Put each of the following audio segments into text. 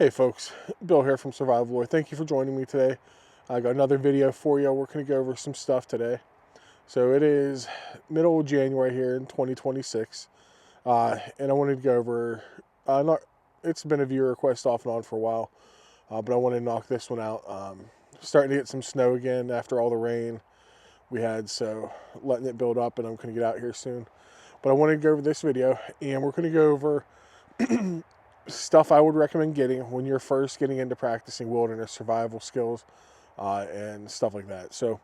Hey folks, Bill here from Survival Lore. Thank you for joining me today. I got another video for you. We're going to go over some stuff today. So it is middle of January here in 2026. And I wanted to go over, it's been a viewer request off and on for a while, but I want to knock this one out. Starting to get some snow again after all the rain we had, so letting it build up, and I'm going to get out here soon. But I wanted to go over this video, and we're going to go over stuff I would recommend getting when you're first getting into practicing wilderness survival skills and stuff like that. So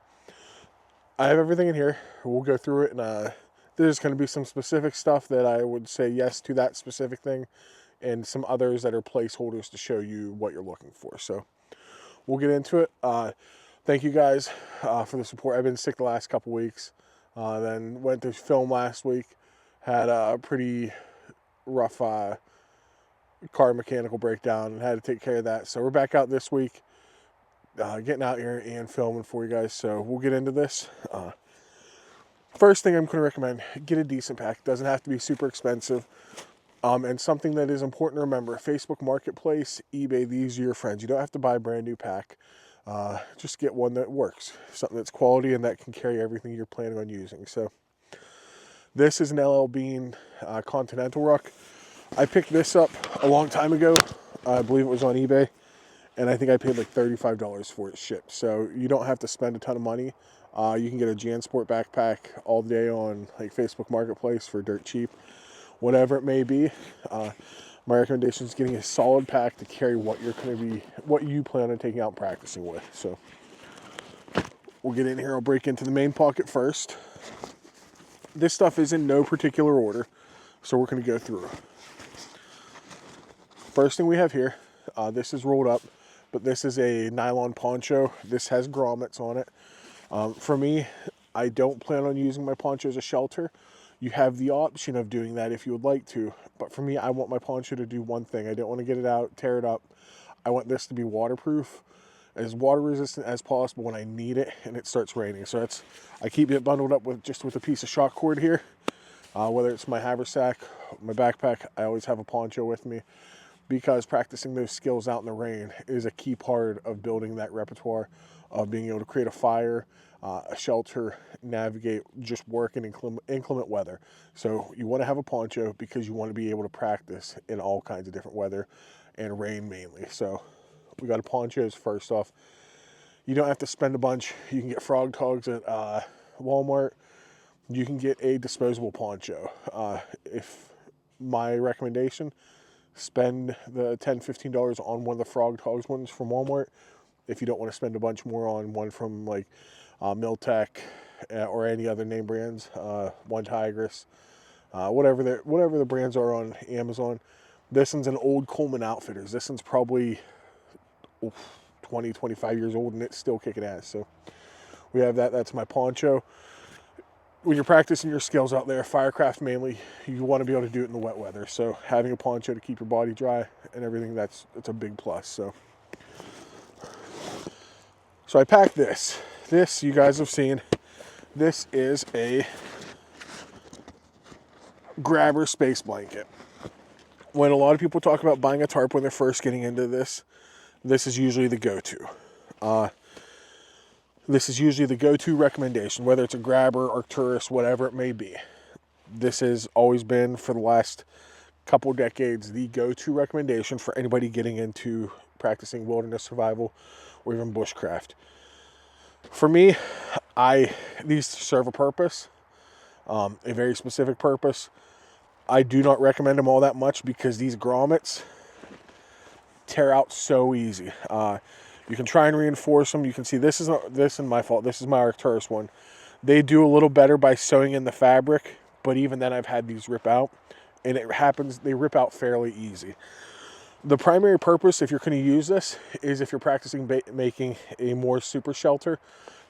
I have everything in here. We'll go through it, and there's going to be some specific stuff that I would say yes to that specific thing, and some others that are placeholders to show you what you're looking for. So we'll get into it. Thank you guys for the support. I've been sick the last couple weeks. Then went to film last week. Had a pretty rough car mechanical breakdown and had to take care of that. So we're back out this week, getting out here and filming for you guys. So we'll get into this. First thing I'm going to recommend, get a decent pack. It doesn't have to be super expensive. And something that is important to remember, Facebook Marketplace, eBay, these are your friends. You don't have to buy a brand new pack. Just get one that works, something that's quality and that can carry everything you're planning on using. So this is an LL Bean Continental Ruck. I picked this up a long time ago. I believe it was on eBay, and I think I paid like $35 for it shipped. So you don't have to spend a ton of money. You can get a JanSport backpack all day on like Facebook Marketplace for dirt cheap, whatever it may be. My recommendation is getting a solid pack to carry what you plan on taking out and practicing with. So we'll get in here. I'll break into the main pocket first. This stuff is in no particular order, so we're going to go through. First thing we have here, this is rolled up, but this is a nylon poncho. This has grommets on it. For me, I don't plan on using my poncho as a shelter. You have the option of doing that if you would like to, but for me, I want my poncho to do one thing. I don't want to get it out, tear it up. I want this to be waterproof, as water resistant as possible when I need it and it starts raining. So I keep it bundled up with a piece of shock cord here. Whether it's my haversack, my backpack, I always have a poncho with me, because practicing those skills out in the rain is a key part of building that repertoire of being able to create a fire, a shelter, navigate, just work in inclement weather. So you want to have a poncho because you want to be able to practice in all kinds of different weather, and rain mainly. So we got a ponchos first off. You don't have to spend a bunch. You can get Frog Togs at Walmart. You can get a disposable poncho. If my recommendation, spend the $10, $15 on one of the Frog Togs ones from Walmart if you don't want to spend a bunch more on one from like Miltech or any other name brands, One Tigress, whatever the brands are on Amazon. This one's an old Coleman Outfitters. This one's probably 20, 25 years old, and it's still kicking ass. So we have that. That's my poncho. When you're practicing your skills out there, firecraft mainly, you want to be able to do it in the wet weather. So having a poncho to keep your body dry and everything, that's a big plus. So I packed this. This, you guys have seen, this is a grabber space blanket. When a lot of people talk about buying a tarp when they're first getting into this, this is usually the go-to. This is usually the go-to recommendation, whether it's a grabber, Arcturus, whatever it may be. This has always been, for the last couple decades, the go-to recommendation for anybody getting into practicing wilderness survival or even bushcraft. For me, these serve a purpose, a very specific purpose. I do not recommend them all that much because these grommets tear out so easy. You can try and reinforce them. You can see this isn't my fault. This is my Arcturus one. They do a little better by sewing in the fabric, but even then I've had these rip out, and they rip out fairly easy. The primary purpose, if you're going to use this, is if you're practicing making a more super shelter,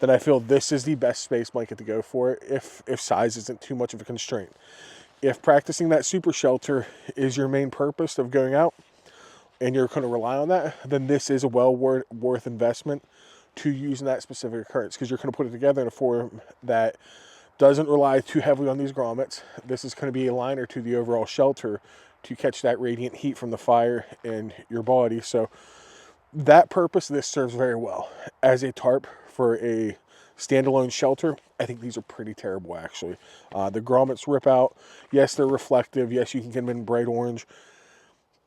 then I feel this is the best space blanket to go for if size isn't too much of a constraint. If practicing that super shelter is your main purpose of going out, and you're going to rely on that, then this is a well worth investment to use in that specific occurrence, because you're going to put it together in a form that doesn't rely too heavily on these grommets. This is going to be a liner to the overall shelter to catch that radiant heat from the fire in your body. So that purpose, this serves very well. As a tarp for a standalone shelter, I think these are pretty terrible, actually. The grommets rip out. Yes, they're reflective. Yes, you can get them in bright orange.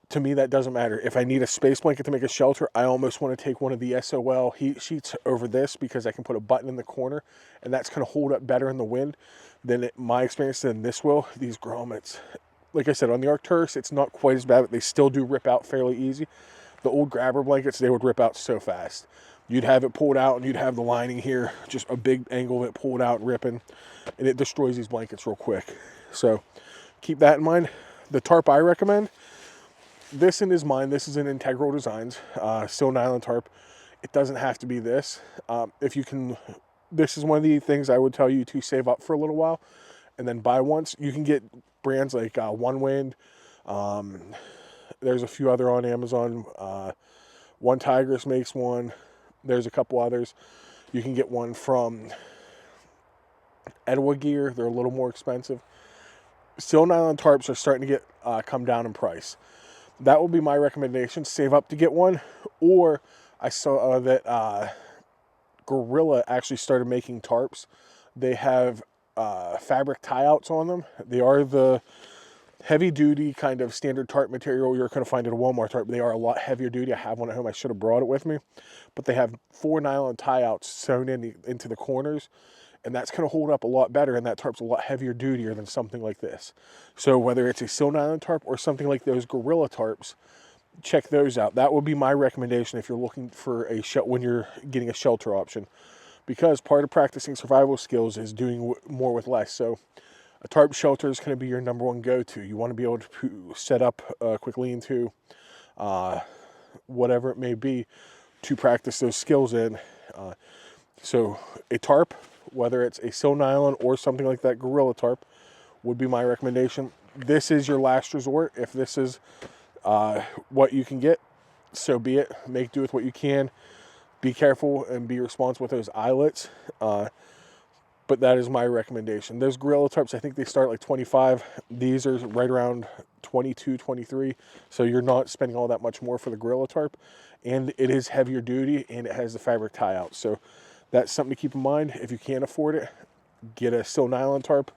To me, that doesn't matter. If I need a space blanket to make a shelter, I almost want to take one of the SOL heat sheets over this, because I can put a button in the corner, and that's going to hold up better in the wind than my experience than this will. These grommets, like I said, on the Arcturus, it's not quite as bad, but they still do rip out fairly easy. The old grabber blankets, they would rip out so fast. You'd have it pulled out, and you'd have the lining here, just a big angle of it pulled out and ripping, and it destroys these blankets real quick. So keep that in mind. The tarp I recommend, this in his mind, this is an Integral Designs, steel nylon tarp. It doesn't have to be this. If you can, this is one of the things I would tell you to save up for a little while and then buy once. You can get brands like One Wind. There's a few other on Amazon. One Tigers makes one. There's a couple others. You can get one from Edwa Gear. They're a little more expensive. Steel nylon tarps are starting to get come down in price. That will be my recommendation. Save up to get one. Or I saw that Gorilla actually started making tarps. They have fabric tie-outs on them. They are the heavy-duty kind of standard tarp material you're going to find at a Walmart tarp. They are a lot heavier duty. I have one at home. I should have brought it with me. But they have 4 nylon tie-outs sewn into the corners. And that's going to hold up a lot better, and that tarp's a lot heavier dutier than something like this. So whether it's a steel nylon tarp or something like those Gorilla tarps, check those out. That would be my recommendation if you're looking for a when you're getting a shelter option, because part of practicing survival skills is doing more with less. So a tarp shelter is going to be your number one go-to. You want to be able to set up quickly into whatever it may be to practice those skills in. So a tarp, whether it's a steel nylon or something like that Gorilla tarp, would be my recommendation. This is your last resort. If this is what you can get, so be it. Make do with what you can. Be careful and be responsible with those eyelets. But that is my recommendation. Those Gorilla tarps, I think they start like 25. These are right around 22, 23. So you're not spending all that much more for the Gorilla tarp. And it is heavier duty, and it has the fabric tie-out. So that's something to keep in mind. If you can't afford it, get a steel nylon tarp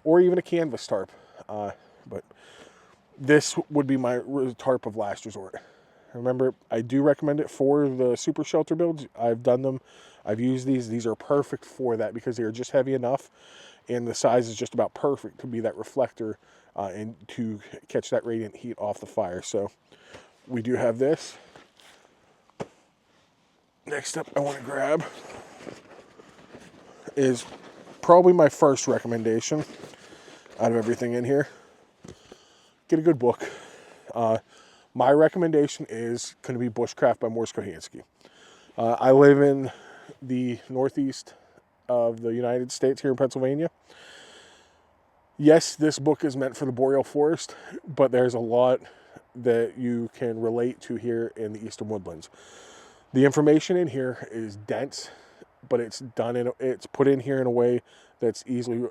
or even a canvas tarp. But this would be my tarp of last resort. Remember, I do recommend it for the super shelter builds. I've done them. I've used these. These are perfect for that because they are just heavy enough, and the size is just about perfect to be that reflector and to catch that radiant heat off the fire. So we do have this. Next up I want to grab is probably my first recommendation out of everything in here. Get a good book. My recommendation is going to be Bushcraft by Mors Kochanski. I live in the northeast of the United States here in Pennsylvania. Yes, this book is meant for the boreal forest, but there's a lot that you can relate to here in the eastern woodlands. The information in here is dense, but it's put in here in a way that's easily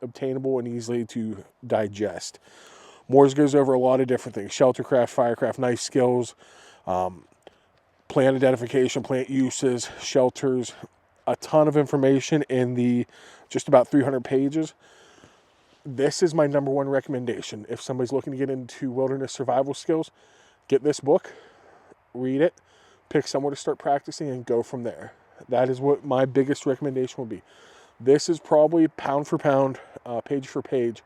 obtainable and easily to digest. Mors goes over a lot of different things: sheltercraft, firecraft, knife skills, plant identification, plant uses, shelters, a ton of information in the just about 300 pages. This is my number one recommendation. If somebody's looking to get into wilderness survival skills, get this book, read it, pick somewhere to start practicing, and go from there. That is what my biggest recommendation will be. This is probably pound for pound, page for page,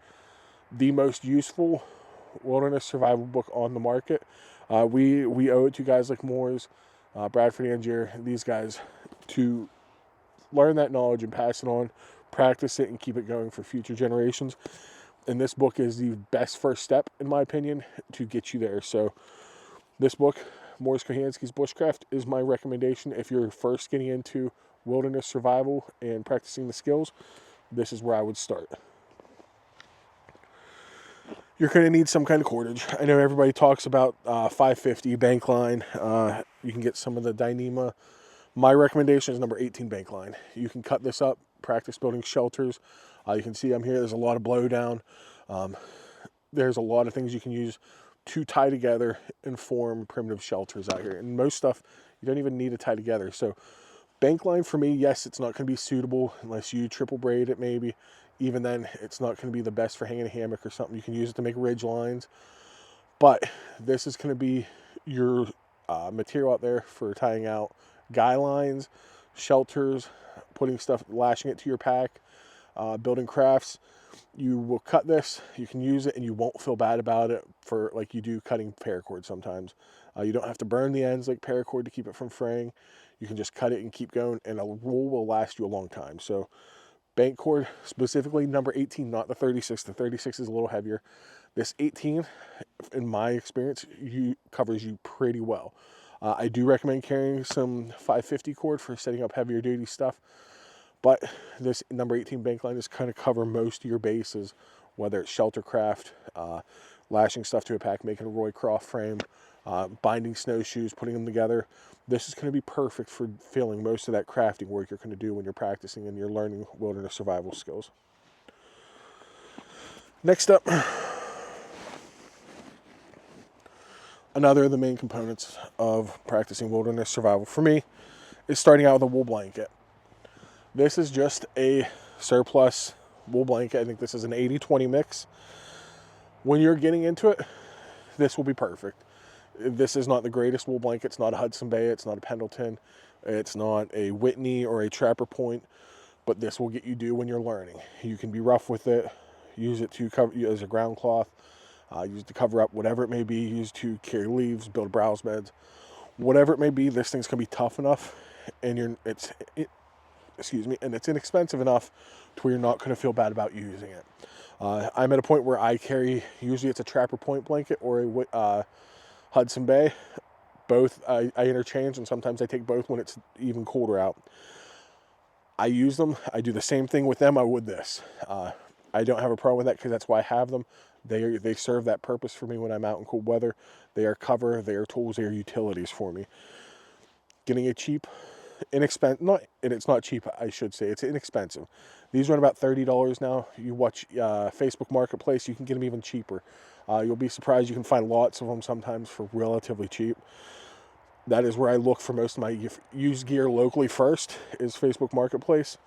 the most useful wilderness survival book on the market. We owe it to guys like Mors, Bradford Angier, these guys, to learn that knowledge and pass it on, practice it, and keep it going for future generations. And this book is the best first step, in my opinion, to get you there. So this book, Mors Kochanski's Bushcraft, is my recommendation. If you're first getting into wilderness survival and practicing the skills, this is where I would start. You're going to need some kind of cordage. I know everybody talks about 550 bank line. You can get some of the Dyneema. My recommendation is number 18 bank line. You can cut this up, practice building shelters. You can see I'm here. There's a lot of blowdown. there's a lot of things you can use to tie together and form primitive shelters out here. And most stuff you don't even need to tie together. So bank line for me, yes, it's not going to be suitable unless you triple braid it maybe. Even then, it's not going to be the best for hanging a hammock or something. You can use it to make ridge lines. But this is going to be your material out there for tying out guy lines, shelters, putting stuff, lashing it to your pack, building crafts. You will cut this, you can use it, and you won't feel bad about it for like you do cutting paracord sometimes. You don't have to burn the ends like paracord to keep it from fraying. You can just cut it and keep going, and a roll will last you a long time. So bank cord, specifically number 18, not the 36. The 36 is a little heavier. This 18, in my experience, covers you pretty well. I do recommend carrying some 550 cord for setting up heavier duty stuff. But this number 18 bank line is kind of cover most of your bases, whether it's sheltercraft, lashing stuff to a pack, making a Roycroft frame, binding snowshoes, putting them together. This is going to be perfect for filling most of that crafting work you're going to do when you're practicing and you're learning wilderness survival skills. Next up, another of the main components of practicing wilderness survival for me is starting out with a wool blanket. This is just a surplus wool blanket. I think this is an 80-20 mix. When you're getting into it, this will be perfect. This is not the greatest wool blanket. It's not a Hudson Bay. It's not a Pendleton. It's not a Whitney or a Trapper Point. But this will get you due when you're learning. You can be rough with it. Use it to cover as a ground cloth. Use it to cover up whatever it may be. Use to carry leaves, build browse beds. Whatever it may be, this thing's going to be tough enough. And it's inexpensive enough to where you're not going to feel bad about using it. I'm at a point where I carry, usually it's a Trapper Point blanket or a Hudson Bay. Both I interchange, and sometimes I take both when it's even colder out. I use them. I do the same thing with them I would this. I don't have a problem with that because that's why I have them. They serve that purpose for me when I'm out in cold weather. They are cover, they are tools, they are utilities for me. Getting it cheap, inexpensive, it's not cheap, I should say. It's inexpensive. These run about $30 now. You watch Facebook Marketplace, you can get them even cheaper. You'll be surprised, you can find lots of them sometimes for relatively cheap. That is where I look for most of my used gear locally first, is Facebook Marketplace.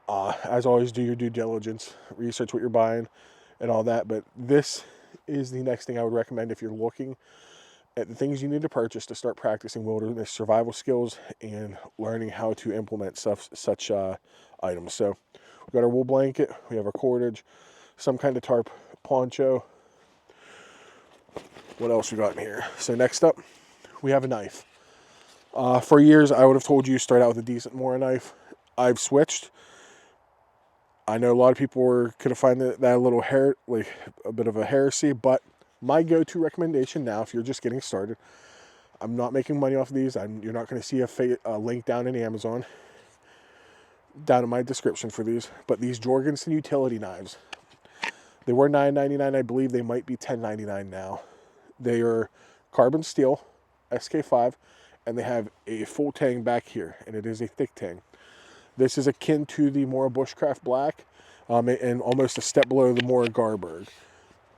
As always, do your due diligence, research what you're buying and all that. But this is the next thing I would recommend if you're looking at the things you need to purchase to start practicing wilderness survival skills and learning how to implement such items. So we've got our wool blanket, we have our cordage, some kind of tarp, poncho. What else we got in here? So next up, we have a knife. For years, I would have told you start out with a decent Mora knife. I've switched. I know a lot of people could have found that a little a bit of a heresy, but my go-to recommendation now, if you're just getting started, I'm not making money off of these. You're not going to see a link down in Amazon, down in my description for these, but these Jorgensen utility knives, they were $9.99. I believe they might be $10.99 now. They are carbon steel, SK5, and they have a full tang back here, and it is a thick tang. This is akin to the Mora Bushcraft Black, and almost a step below the Mora Garberg.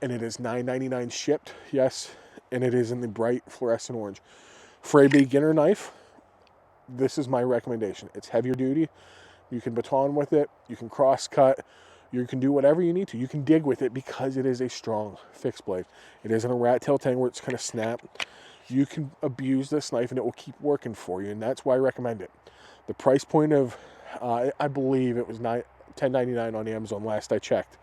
And it is $9.99 shipped, yes, and it is in the bright fluorescent orange. For a beginner knife, this is my recommendation. It's heavier duty. You can baton with it. You can cross cut. You can do whatever you need to. You can dig with it because it is a strong fixed blade. It isn't a rat tail tang where it's going to snap. You can abuse this knife and it will keep working for you, and that's why I recommend it. The price point of I believe it was $10.99 on Amazon last I checked,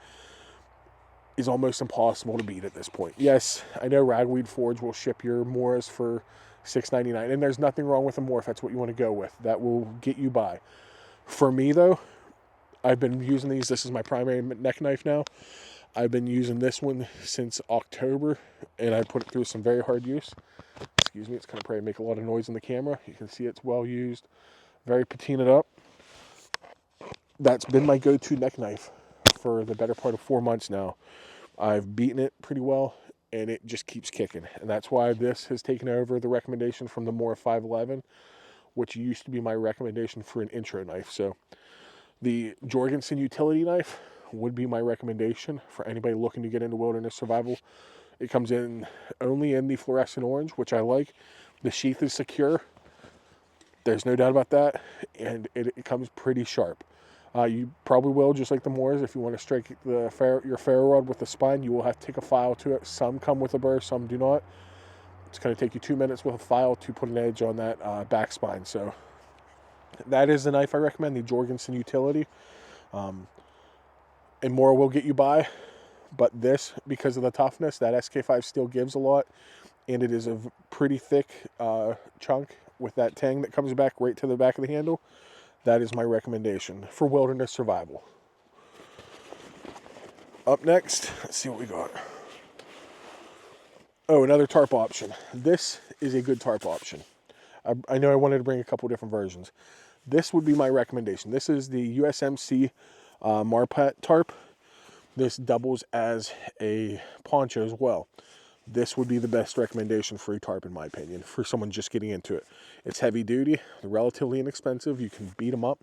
is almost impossible to beat at this point. Yes, I know Ragweed Forge will ship your Moras for $6.99, and there's nothing wrong with a Mora if that's what you want to go with. That will get you by. For me, though, I've been using these. This is my primary neck knife now. I've been using this one since October, and I put it through some very hard use. Excuse me, it's kind of probably make a lot of noise in the camera. You can see it's well used, very patinaed up. That's been my go-to neck knife for the better part of 4 months now. I've beaten it pretty well, and it just keeps kicking. And that's why this has taken over the recommendation from the Mora 511, which used to be my recommendation for an intro knife. So the Jorgensen utility knife, would be my recommendation for anybody looking to get into wilderness survival. It comes in only in the fluorescent orange, which I like. The sheath is secure. There's no doubt about that. And it comes pretty sharp. You probably will, just like the Mors, if you want to strike your ferro rod with the spine, you will have to take a file to it. Some come with a burr, some do not. It's going to take you 2 minutes with a file to put an edge on that back spine. So that is the knife I recommend, the Jorgensen Utility. And more will get you by. But this, because of the toughness, that SK5 steel gives a lot. And it is a pretty thick chunk with that tang that comes back right to the back of the handle. That is my recommendation for wilderness survival. Up next, let's see what we got. Oh, another tarp option. This is a good tarp option. I know I wanted to bring a couple different versions. This would be my recommendation. This is the USMC Marpat tarp. This doubles as a poncho as well. This would be the best recommendation for a tarp, in my opinion, for someone just getting into it. It's heavy duty, they're relatively inexpensive. You can beat them up.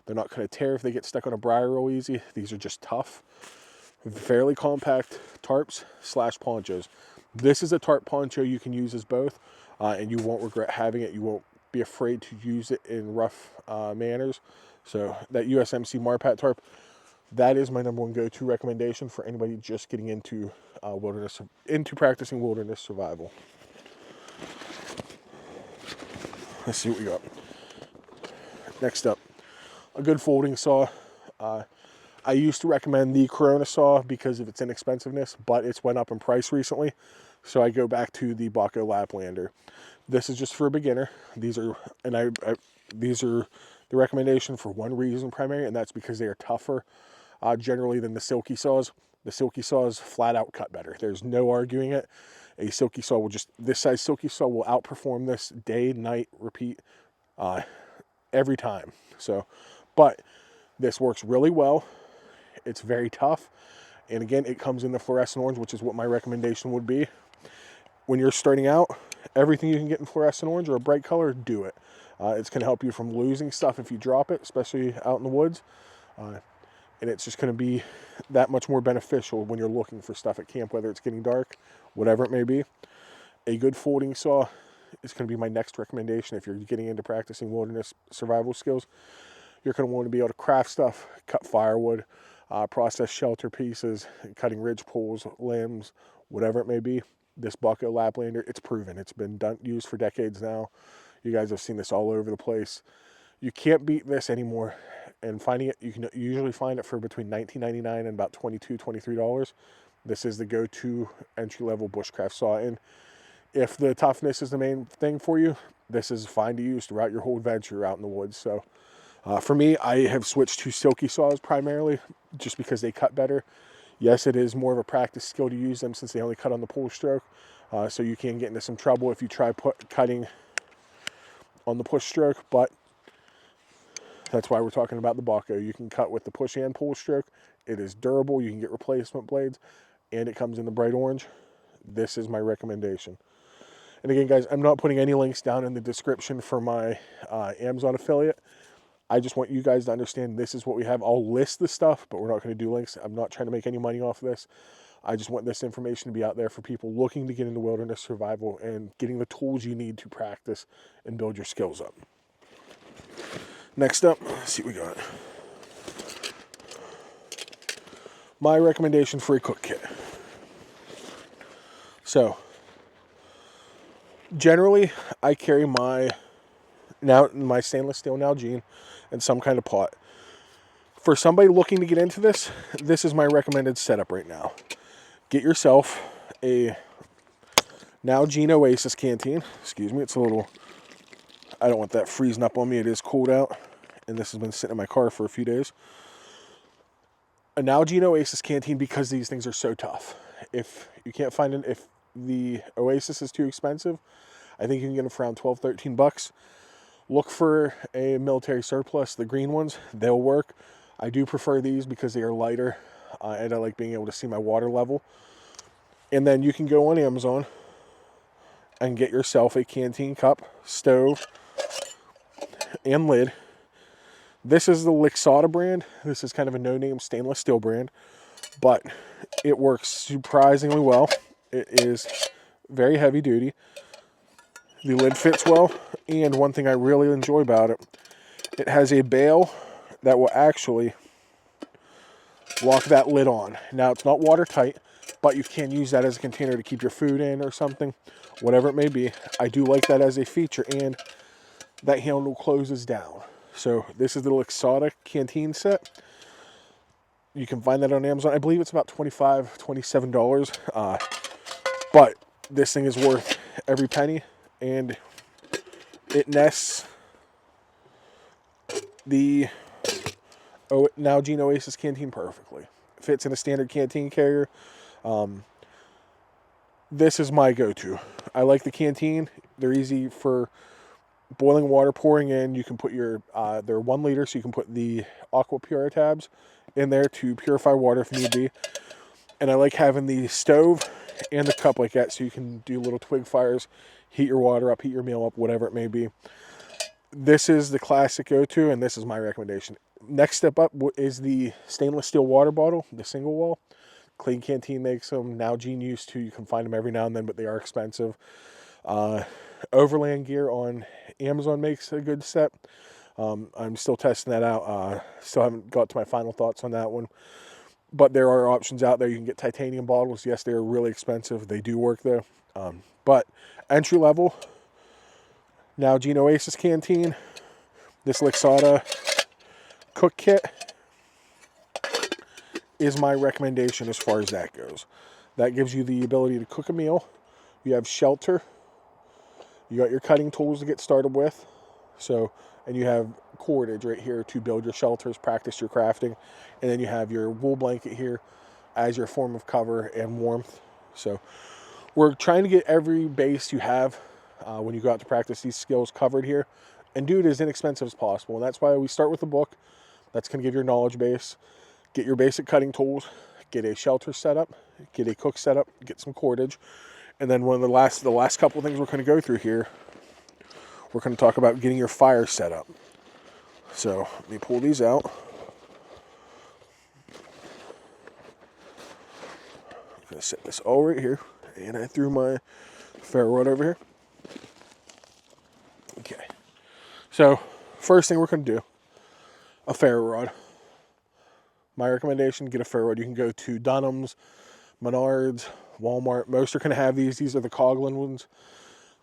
They're not going to tear if they get stuck on a briar real easy. These are just tough, fairly compact tarps / ponchos. This is a tarp poncho you can use as both, and you won't regret having it. You won't be afraid to use it in rough manners. So that USMC Marpat tarp, that is my #1 go-to recommendation for anybody just getting into practicing wilderness survival. Let's see what we got. Next up, a good folding saw. I used to recommend the Corona saw because of its inexpensiveness, but it's went up in price recently, so I go back to the Baco Laplander. This is just for a beginner. These are the recommendation for one reason primary, and that's because they are tougher generally than the silky saws. The silky saws flat out cut better. There's no arguing it. A silky saw will this size silky saw will outperform this day, night, repeat every time. So, but this works really well. It's very tough. And again, it comes in the fluorescent orange, which is what my recommendation would be. When you're starting out, everything you can get in fluorescent orange or a bright color, do it. It's going to help you from losing stuff if you drop it, especially out in the woods. And it's just going to be that much more beneficial when you're looking for stuff at camp, whether it's getting dark, whatever it may be. A good folding saw is going to be my next recommendation if you're getting into practicing wilderness survival skills. You're going to want to be able to craft stuff, cut firewood, process shelter pieces, cutting ridge poles, limbs, whatever it may be. This Baco Laplander, it's proven. It's been used for decades now. You guys have seen this all over the place. You can't beat this anymore. And finding it, you can usually find it for between $19.99 and about $22, $23. This is the go-to entry-level bushcraft saw. And if the toughness is the main thing for you, this is fine to use throughout your whole adventure out in the woods. So for me, I have switched to silky saws primarily just because they cut better. Yes, it is more of a practice skill to use them since they only cut on the pull stroke. So you can get into some trouble if you try cutting on the push stroke, but that's why we're talking about the Baco. You can cut with the push and pull stroke. It is durable. You can get replacement blades, and it comes in the bright orange. This is my recommendation. And again, guys, I'm not putting any links down in the description for my Amazon affiliate. I just want you guys to understand this is what we have. I'll list the stuff, but we're not going to do links. I'm not trying to make any money off of this. I just want this information to be out there for people looking to get into wilderness survival and getting the tools you need to practice and build your skills up. Next up, let's see what we got. My recommendation for a cook kit. So, generally, I carry my stainless steel Nalgene and some kind of pot. For somebody looking to get into this, this is my recommended setup right now. Get yourself a Nalgene Oasis canteen. Excuse me, it's a little, I don't want that freezing up on me. It is cold out, and this has been sitting in my car for a few days. A Nalgene Oasis canteen, because these things are so tough. If you can't find it, if the Oasis is too expensive, I think you can get them for around 12, 13 bucks. Look for a military surplus. The green ones, they'll work. I do prefer these because they are lighter, and I like being able to see my water level. And then you can go on Amazon and get yourself a canteen cup, stove, and lid. This is the Lixada brand. This is kind of a no-name stainless steel brand, but it works surprisingly well. It is very heavy duty. The lid fits well, and one thing I really enjoy about it, it has a bail that will actually lock that lid on. Now, it's not watertight, but you can use that as a container to keep your food in or something, whatever it may be. I do like that as a feature, and that handle closes down. So this is the Lixada Canteen set. You can find that on Amazon. I believe it's about $25, $27. But this thing is worth every penny, and it nests the Nalgene Oasis Canteen perfectly. Fits in a standard canteen carrier. This is my go-to. I like the Canteen. They're easy for boiling water, pouring in. You can put your, they're 1 liter, so you can put the Aqua Pura tabs in there to purify water if need be. And I like having the stove and the cup like that, so you can do little twig fires, heat your water up, heat your meal up, whatever it may be. This is the classic go-to, and this is my recommendation. Next step up is the stainless steel water bottle, the single wall. Clean Canteen makes them. Nalgene used to. You can find them every now and then, but they are expensive. Overland Gear on Amazon makes a good set. I'm still testing that out. Still haven't got to my final thoughts on that one. But there are options out there. You can get titanium bottles. Yes, they're really expensive. They do work, though. But entry level, Nalgene Oasis Canteen, this Lixada cook kit is my recommendation as far as that goes. That gives you the ability to cook a meal. You have shelter. You got your cutting tools to get started with. So, and you have cordage right here to build your shelters, practice your crafting. And then you have your wool blanket here as your form of cover and warmth. So we're trying to get every base you have when you go out to practice these skills covered here, and do it as inexpensive as possible. And that's why we start with a book. That's going to give your knowledge base. Get your basic cutting tools, get a shelter set up, get a cook set up, get some cordage. And then one of the last couple of things we're going to go through here, we're going to talk about getting your fire set up. So let me pull these out. I'm going to set this all right here. And I threw my ferro rod over here. Okay. So first thing we're going to do, a ferro rod. My recommendation, get a ferro rod. You can go to Dunham's, Menards, Walmart. Most are going to have these. These are the Coghlan ones.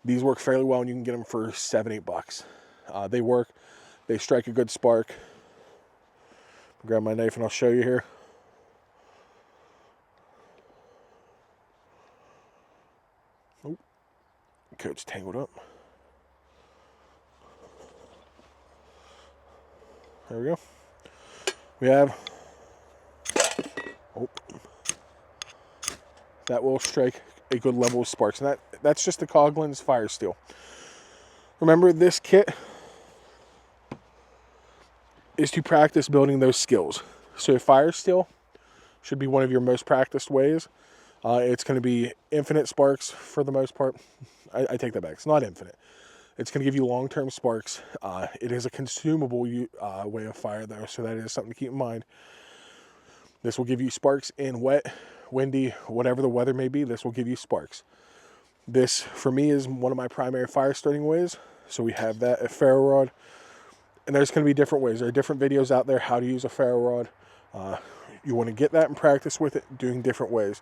These work fairly well, and you can get them for $7, $8. They work. They strike a good spark. Grab my knife and I'll show you here. Oh, coat's tangled up. There we go. We have, that will strike a good level of sparks. And that's just the Coghlan's Fire Steel. Remember, this kit is to practice building those skills. So Fire Steel should be one of your most practiced ways. It's going to be infinite sparks for the most part. I take that back. It's not infinite. It's going to give you long-term sparks. It is a consumable way of fire, though, so that is something to keep in mind. This will give you sparks in wet, windy, whatever the weather may be. This will give you sparks. This, for me, is one of my primary fire starting ways. So we have that, a ferro rod. And there's going to be different ways. There are different videos out there how to use a ferro rod. You want to get that and practice with it, doing different ways.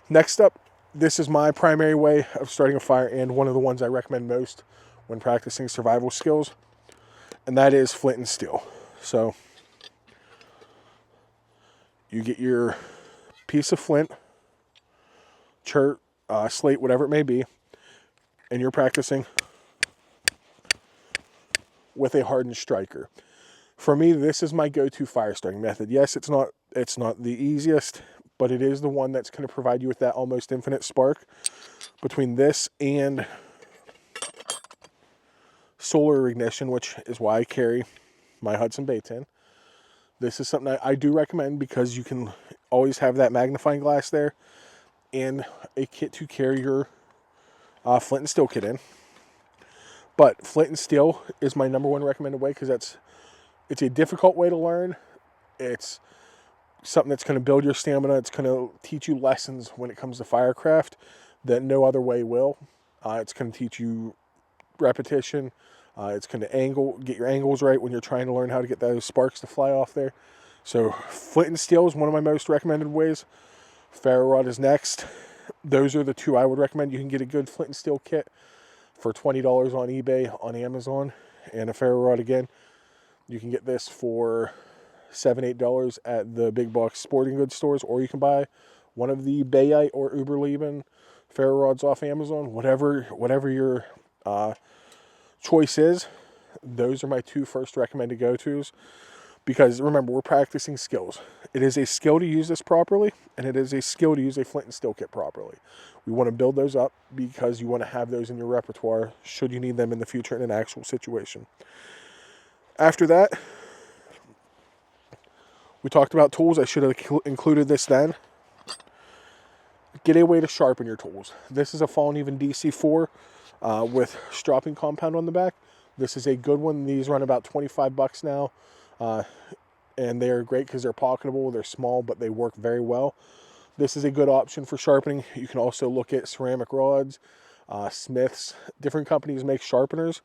Next up, this is my primary way of starting a fire, and one of the ones I recommend most when practicing survival skills, and that is flint and steel. So you get your piece of flint, chert, slate, whatever it may be, and you're practicing with a hardened striker. For me, this is my go-to fire starting method. Yes, it's not the easiest, but it is the one that's going to provide you with that almost infinite spark. Between this and solar ignition, which is why I carry my Hudson Bay tin, this is something I do recommend, because you can always have that magnifying glass there and a kit to carry your flint and steel kit in. But flint and steel is my number one recommended way, because that's It's a difficult way to learn. It's something that's going to build your stamina. It's going to teach you lessons when it comes to firecraft that no other way will. It's going to teach you repetition. It's going to get your angles right when you're trying to learn how to get those sparks to fly off there. So flint and steel is one of my most recommended ways. Ferro rod is next. Those are the two I would recommend. You can get a good flint and steel kit for $20 on eBay, on Amazon, and a ferro rod again. You can get this for $7, $8 at the big box sporting goods stores, or you can buy one of the Bayite or Uberleben ferro rods off Amazon. Whatever your choice is, those are my two first recommended go-tos. Because remember, we're practicing skills. It is a skill to use this properly, and it is a skill to use a flint and steel kit properly. We want to build those up because you want to have those in your repertoire should you need them in the future in an actual situation. After that, we talked about tools. I should have included this then. Get a way to sharpen your tools. This is a Fall and Even DC4 with stropping compound on the back. This is a good one. These run about 25 bucks now. And they're great because they're pocketable, they're small, but they work very well. This is a good option for sharpening. You can also look at ceramic rods, Smiths. Different companies make sharpeners.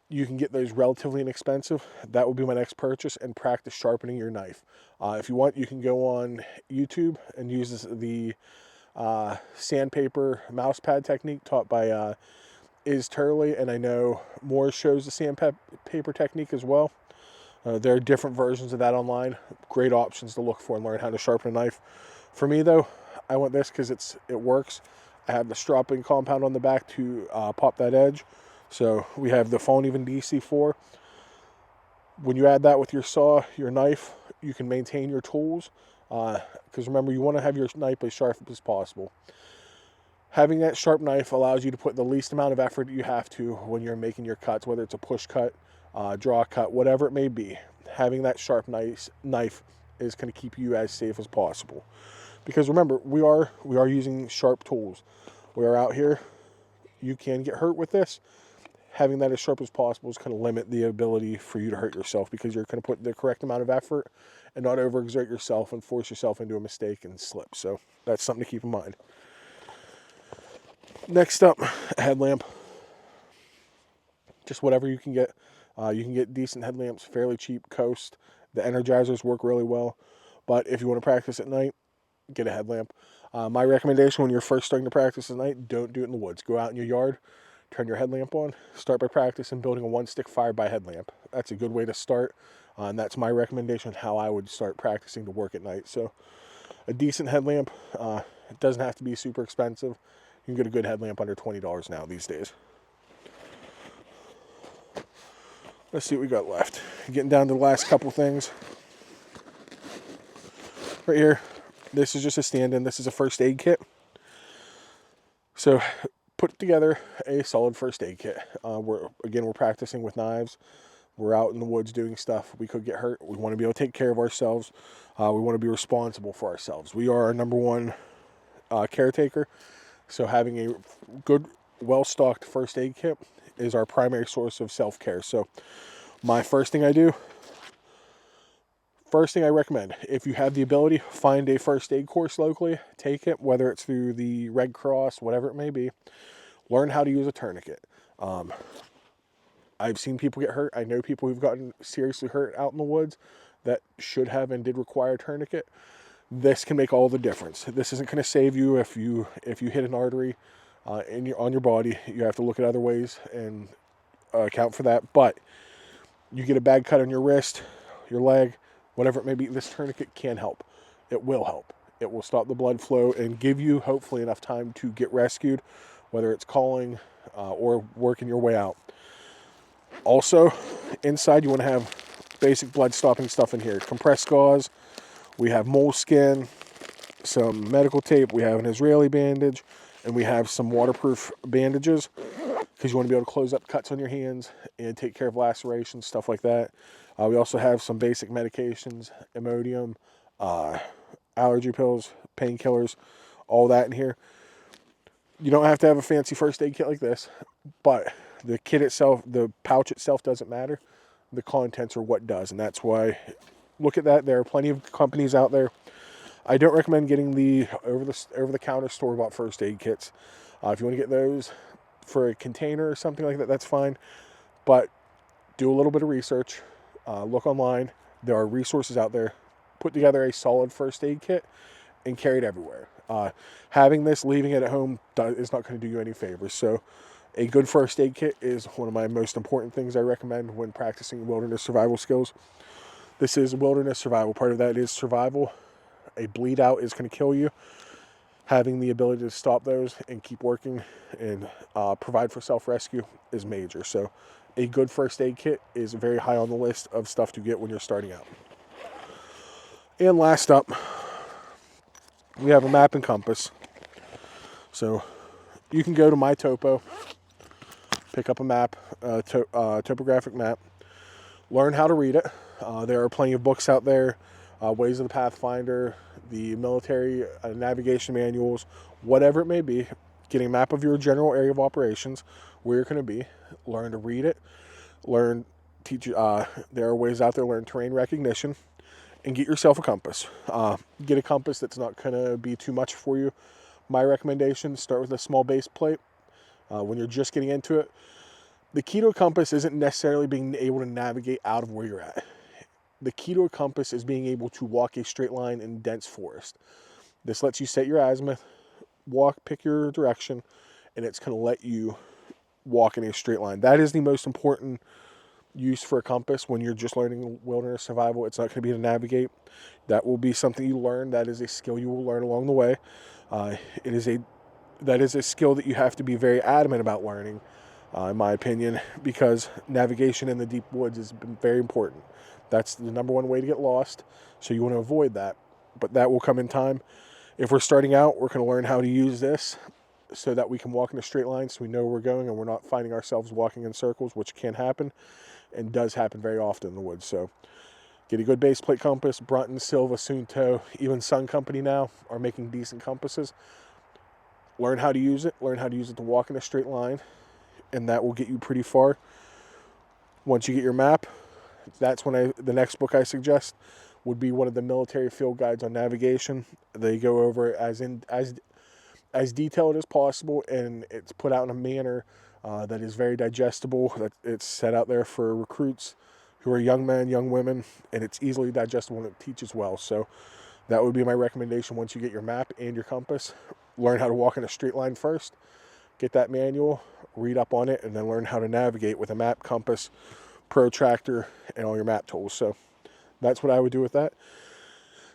You can get those relatively inexpensive. That would be my next purchase, and practice sharpening your knife. If you want, you can go on YouTube and use the sandpaper mouse pad technique taught by Iz Turley, and I know Mors shows the sandpaper technique as well. There are different versions of that online. Great options to look for and learn how to sharpen a knife. For me, though, I want this because it works. I have the stropping compound on the back to pop that edge. So we have the Fall and Even DC4. When you add that with your saw, your knife, you can maintain your tools. Because remember, you want to have your knife as sharp as possible. Having that sharp knife allows you to put the least amount of effort you have to when you're making your cuts, whether it's a push cut, draw cut, whatever it may be. Having that sharp knife is going to keep you as safe as possible. Because remember, we are using sharp tools. We are out here. You can get hurt with this. Having that as sharp as possible is going to limit the ability for you to hurt yourself, because you're going to put the correct amount of effort and not overexert yourself and force yourself into a mistake and slip. So that's something to keep in mind. Next up, a headlamp. Just whatever you can get. You can get decent headlamps, fairly cheap, Coast. The energizers work really well. But if you want to practice at night, get a headlamp. My recommendation when you're first starting to practice at night, don't do it in the woods. Go out in your yard, turn your headlamp on, start by practicing building a one-stick fire by headlamp. That's a good way to start, and that's my recommendation on how I would start practicing to work at night. So a decent headlamp, it doesn't have to be super expensive. You can get a good headlamp under $20 now these days. Let's see what we got left. Getting down to the last couple things. Right here, this is just a stand-in. This is a first aid kit. So put together a solid first aid kit. We're practicing with knives. We're out in the woods doing stuff. We could get hurt. We want to be able to take care of ourselves. We want to be responsible for ourselves. We are our number one caretaker. So having a good, well-stocked first aid kit is our primary source of self-care. So my first thing I recommend, if you have the ability, find a first aid course locally, take it, whether it's through the Red Cross, whatever it may be. Learn how to use a tourniquet. I've seen people get hurt. I know people who've gotten seriously hurt out in the woods that should have and did require a tourniquet. This can make all the difference. This isn't going to save you if you hit an artery on your body. You have to look at other ways and account for that. But you get a bad cut on your wrist, your leg, whatever it may be, this tourniquet can help. It will help. It will stop the blood flow and give you hopefully enough time to get rescued, whether it's calling or working your way out. Also, inside you want to have basic blood stopping stuff in here. Compressed gauze. We have moleskin, some medical tape. We have an Israeli bandage, and we have some waterproof bandages because you want to be able to close up cuts on your hands and take care of lacerations, stuff like that. We also have some basic medications, Imodium, allergy pills, painkillers, all that in here. You don't have to have a fancy first aid kit like this, but the kit itself, the pouch itself doesn't matter. the contents are what does. And that's why, look at that. There are plenty of companies out there. I don't recommend getting the over-the-counter store-bought first aid kits. If you want to get those for a container or something like that, that's fine. But do a little bit of research. Look online. There are resources out there. Put together a solid first aid kit and carry it everywhere. Having this, leaving it at home is not going to do you any favors. So a good first aid kit is one of my most important things I recommend when practicing wilderness survival skills. This is wilderness survival. Part of that is survival. A bleed out is going to kill you. Having the ability to stop those and keep working and provide for self-rescue is major. So a good first aid kit is very high on the list of stuff to get when you're starting out. And last up, we have a map and compass. So you can go to My Topo, pick up a map, topographic map, learn how to read it. There are plenty of books out there, Ways of the Pathfinder, the military navigation manuals, whatever it may be. Getting a map of your general area of operations, where you're going to be, learn to read it, there are ways out there, learn terrain recognition, and get yourself a compass. Get a compass that's not going to be too much for you. My recommendation, start with a small base plate. When you're just getting into it, the key to a compass isn't necessarily being able to navigate out of where you're at. The key to a compass is being able to walk a straight line in dense forest. This lets you set your azimuth, pick your direction, and it's going to let you walk in a straight line. That is the most important use for a compass when you're just learning wilderness survival. It's not going to be to navigate. That will be something you learn. That is a skill you will learn along the way. That is a skill that you have to be very adamant about learning, in my opinion, because navigation in the deep woods has been very important. That's the number one way to get lost, so you want to avoid that. But that will come in time. If we're starting out, we're going to learn how to use this so that we can walk in a straight line, so we know where we're going and we're not finding ourselves walking in circles, which can happen and does happen very often in the woods. So get a good base plate compass. Brunton, Silva, Sunto, even Sun Company now are making decent compasses. Learn how to use it. Learn how to use it to walk in a straight line, and that will get you pretty far. Once you get your map, that's when the next book I suggest would be one of the military field guides on navigation. They go over as detailed as possible, and it's put out in a manner that is very digestible. That it's set out there for recruits who are young men, young women, and it's easily digestible and it teaches well. So that would be my recommendation. Once you get your map and your compass, learn how to walk in a straight line first, get that manual, read up on it, and then learn how to navigate with a map, compass, protractor, and all your map tools. So that's what I would do with that.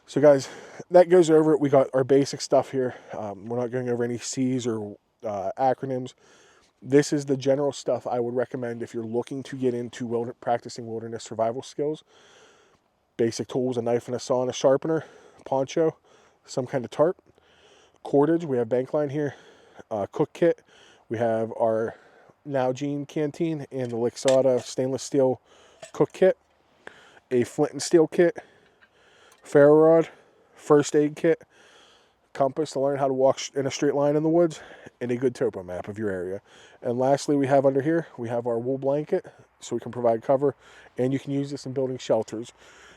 So guys, that goes over it. We got our basic stuff here. We're not going over any C's or acronyms. This is the general stuff I would recommend if you're looking to get into practicing wilderness survival skills. Basic tools: a knife and a saw and a sharpener, poncho, some kind of tarp, cordage. We have bank line here, cook kit. We have our Nalgene canteen and the Lixada stainless steel cook kit, a flint and steel kit, ferro rod, first aid kit, compass to learn how to walk in a straight line in the woods, and a good topo map of your area. And lastly, we have under here, we have our wool blanket, so we can provide cover, and you can use this in building shelters.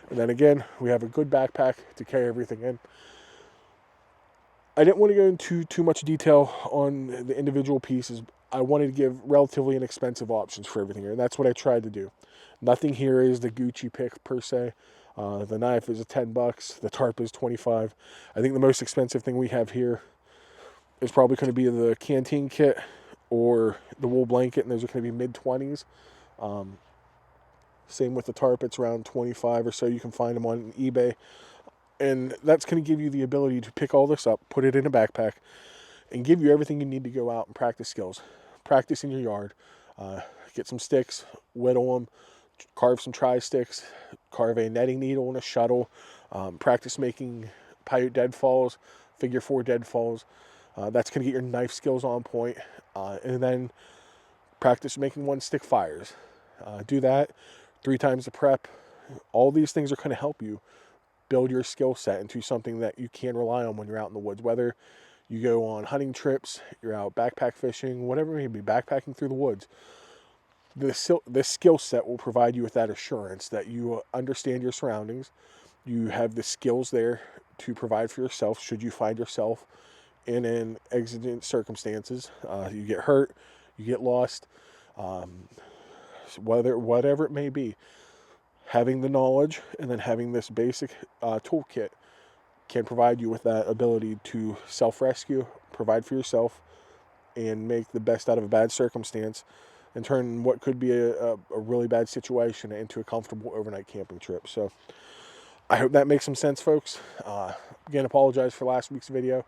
And then again, we have a good backpack to carry everything in. I didn't want to go into too much detail on the individual pieces. I wanted to give relatively inexpensive options for everything here, and that's what I tried to do. Nothing here is the Gucci pick per se. The knife is $10. The tarp is $25. I think the most expensive thing we have here is probably going to be the Canteen kit or the wool blanket, and those are going to be mid-20s. Same with the tarp, it's around 25 or so. You can find them on eBay. And that's going to give you the ability to pick all this up, put it in a backpack, and give you everything you need to go out and practice skills. Practice in your yard. Get some sticks, whittle them, carve some tri-sticks, carve a netting needle and a shuttle. Practice making Paiute deadfalls, figure 4 deadfalls. That's going to get your knife skills on point. And then practice making 1-stick fires. Do that 3 times the prep. All these things are going to help you build your skill set into something that you can rely on when you're out in the woods. Whether you go on hunting trips, you're out backpack fishing, whatever it may be, backpacking through the woods. this skill set will provide you with that assurance that you understand your surroundings. You have the skills there to provide for yourself should you find yourself in an exigent circumstances. You get hurt, you get lost, whatever it may be. Having the knowledge and then having this basic toolkit can provide you with that ability to self-rescue, provide for yourself, and make the best out of a bad circumstance and turn what could be a really bad situation into a comfortable overnight camping trip. So I hope that makes some sense, folks. Again, apologize for last week's video.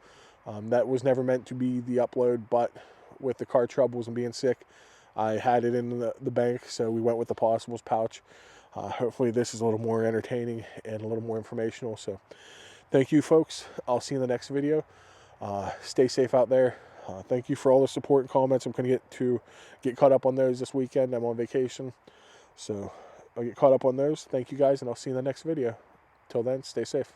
That was never meant to be the upload, but with the car troubles and being sick, I had it in the bank, so we went with the Possibles pouch. Hopefully this is a little more entertaining and a little more informational. So thank you, folks. I'll see you in the next video. Stay safe out there. Thank you for all the support and comments. I'm going to get caught up on those this weekend. I'm on vacation, so I'll get caught up on those. Thank you, guys, and I'll see you in the next video. Till then, stay safe.